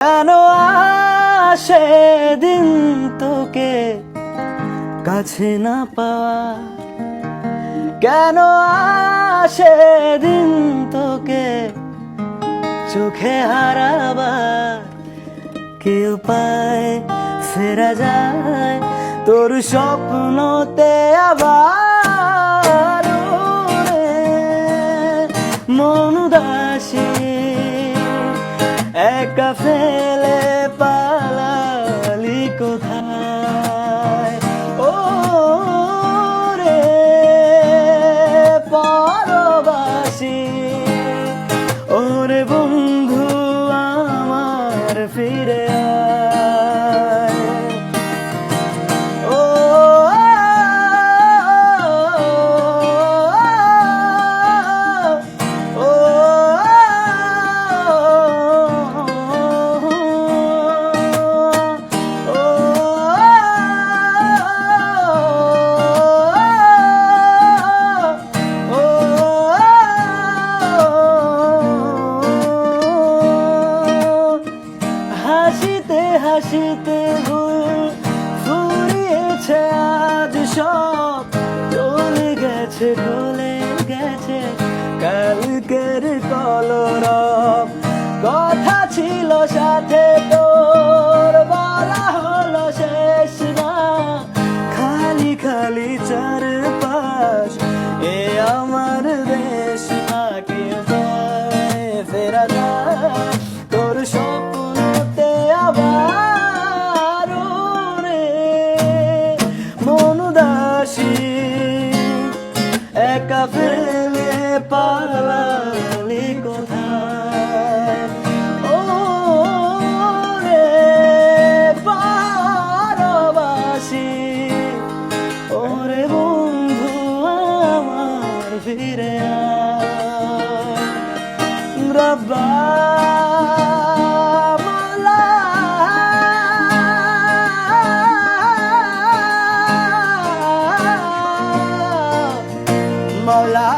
কেন আসে দিন তোকে কাছে না পাওয়া, কেন আসে দিন তোকে চোখে হারাবার, কি উপায় ফেরা যায় তোর স্বপ্নতে আবার? মন উদাসী একা ফেলে পালালি কোথায়? ও রে পরবাসী, ওরে বন্ধু আমার ফিরে আয়। ও হাসিতে হাসিতে ভুল ফুরিয়েছে আজ সব, চলে গেছে ভুলে গেছে কালকের কলরব। কথা ছিল সাথে তোর, বলা হলো শেষ না, খালি খালি চারপাশ এ আমার দেশ। নাকি ফেরা যায় তোর স্বপ্নতে আবার? রে মন উদাসী একা ফেলে পালালি কোথায়? ও রে পরবাসী, ওরে বন্ধু আমার ফিরে আয়। রব্বা মৌলা